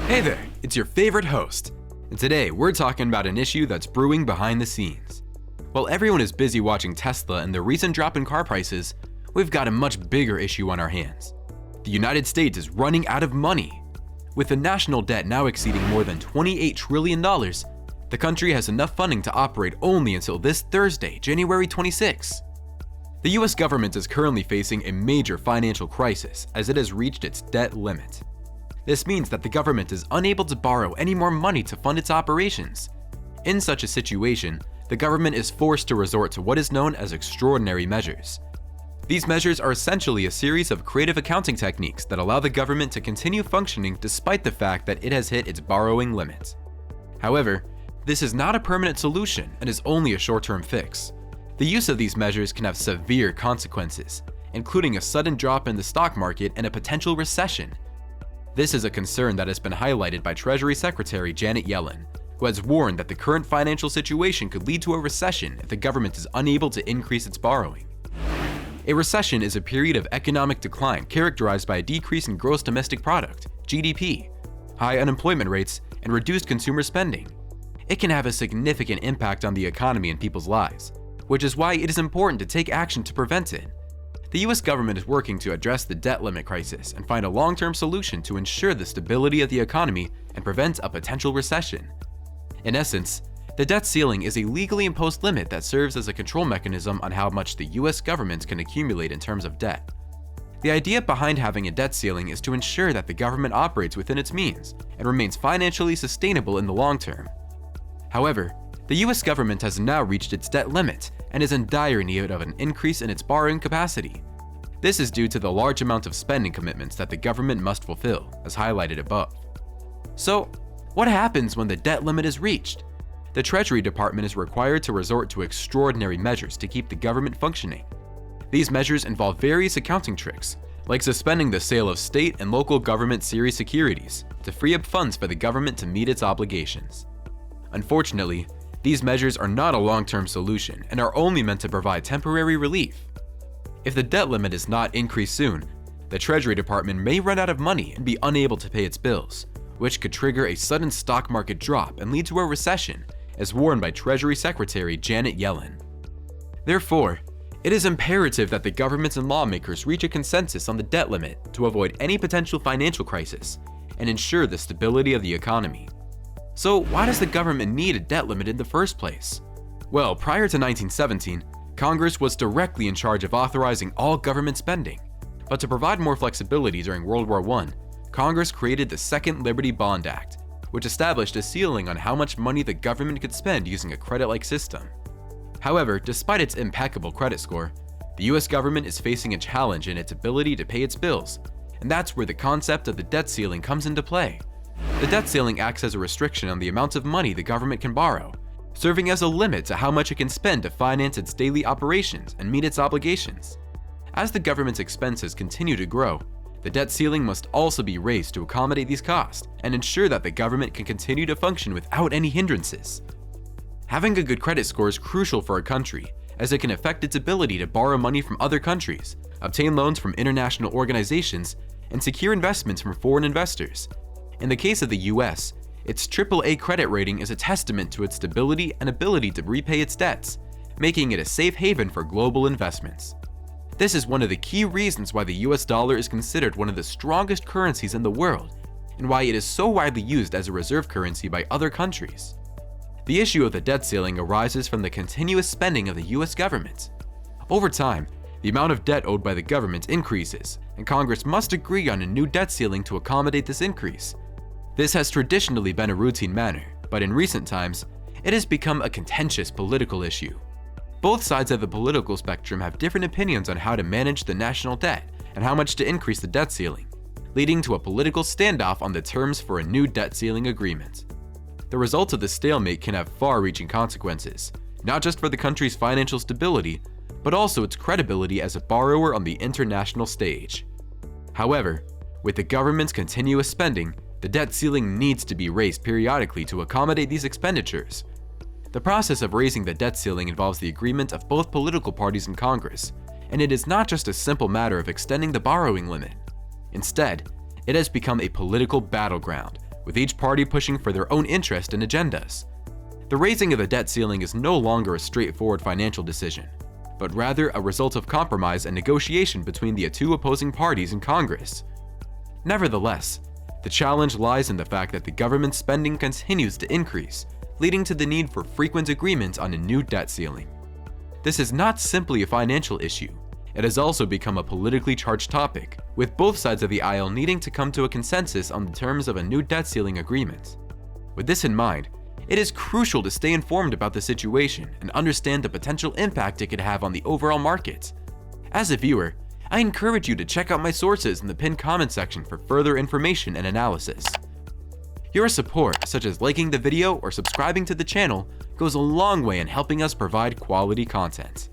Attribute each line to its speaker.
Speaker 1: Hey there, it's your favorite host, and today we're talking about an issue that's brewing behind the scenes. While everyone is busy watching Tesla and the recent drop in car prices, we've got a much bigger issue on our hands. The United States is running out of money. With the national debt now exceeding more than $28 trillion, the country has enough funding to operate only until this Thursday, January 26. The US government is currently facing a major financial crisis as it has reached its debt limit. This means that the government is unable to borrow any more money to fund its operations. In such a situation, the government is forced to resort to what is known as extraordinary measures. These measures are essentially a series of creative accounting techniques that allow the government to continue functioning despite the fact that it has hit its borrowing limit. However, this is not a permanent solution and is only a short-term fix. The use of these measures can have severe consequences, including a sudden drop in the stock market and a potential recession. This is a concern that has been highlighted by Treasury Secretary Janet Yellen, who has warned that the current financial situation could lead to a recession if the government is unable to increase its borrowing. A recession is a period of economic decline characterized by a decrease in gross domestic product, GDP, high unemployment rates, and reduced consumer spending. It can have a significant impact on the economy and people's lives, which is why it is important to take action to prevent it. The US government is working to address the debt limit crisis and find a long-term solution to ensure the stability of the economy and prevent a potential recession. In essence, the debt ceiling is a legally imposed limit that serves as a control mechanism on how much the US government can accumulate in terms of debt. The idea behind having a debt ceiling is to ensure that the government operates within its means and remains financially sustainable in the long term. However, the US government has now reached its debt limit and is in dire need of an increase in its borrowing capacity. This is due to the large amount of spending commitments that the government must fulfill, as highlighted above. So, what happens when the debt limit is reached? The Treasury Department is required to resort to extraordinary measures to keep the government functioning. These measures involve various accounting tricks, like suspending the sale of state and local government series securities to free up funds for the government to meet its obligations. Unfortunately, these measures are not a long-term solution and are only meant to provide temporary relief. If the debt limit is not increased soon, the Treasury Department may run out of money and be unable to pay its bills, which could trigger a sudden stock market drop and lead to a recession, as warned by Treasury Secretary Janet Yellen. Therefore, it is imperative that the governments and lawmakers reach a consensus on the debt limit to avoid any potential financial crisis and ensure the stability of the economy. So why does the government need a debt limit in the first place? Well, prior to 1917, Congress was directly in charge of authorizing all government spending. But to provide more flexibility during World War I, Congress created the Second Liberty Bond Act, which established a ceiling on how much money the government could spend using a credit-like system. However, despite its impeccable credit score, the US government is facing a challenge in its ability to pay its bills, and that's where the concept of the debt ceiling comes into play. The debt ceiling acts as a restriction on the amount of money the government can borrow, serving as a limit to how much it can spend to finance its daily operations and meet its obligations. As the government's expenses continue to grow, the debt ceiling must also be raised to accommodate these costs and ensure that the government can continue to function without any hindrances. Having a good credit score is crucial for a country, as it can affect its ability to borrow money from other countries, obtain loans from international organizations, and secure investments from foreign investors. In the case of the US, its AAA credit rating is a testament to its stability and ability to repay its debts, making it a safe haven for global investments. This is one of the key reasons why the US dollar is considered one of the strongest currencies in the world, and why it is so widely used as a reserve currency by other countries. The issue of the debt ceiling arises from the continuous spending of the US government. Over time, the amount of debt owed by the government increases, and Congress must agree on a new debt ceiling to accommodate this increase. This has traditionally been a routine manner, but in recent times, it has become a contentious political issue. Both sides of the political spectrum have different opinions on how to manage the national debt and how much to increase the debt ceiling, leading to a political standoff on the terms for a new debt ceiling agreement. The result of this stalemate can have far-reaching consequences, not just for the country's financial stability, but also its credibility as a borrower on the international stage. However, with the government's continuous spending, the debt ceiling needs to be raised periodically to accommodate these expenditures. The process of raising the debt ceiling involves the agreement of both political parties in Congress, and it is not just a simple matter of extending the borrowing limit. Instead, it has become a political battleground, with each party pushing for their own interest and agendas. The raising of the debt ceiling is no longer a straightforward financial decision, but rather a result of compromise and negotiation between the two opposing parties in Congress. Nevertheless, the challenge lies in the fact that the government spending continues to increase, leading to the need for frequent agreements on a new debt ceiling. This is not simply a financial issue, it has also become a politically charged topic, with both sides of the aisle needing to come to a consensus on the terms of a new debt ceiling agreement. With this in mind, it is crucial to stay informed about the situation and understand the potential impact it could have on the overall market. As a viewer, I encourage you to check out my sources in the pinned comment section for further information and analysis. Your support, such as liking the video or subscribing to the channel, goes a long way in helping us provide quality content.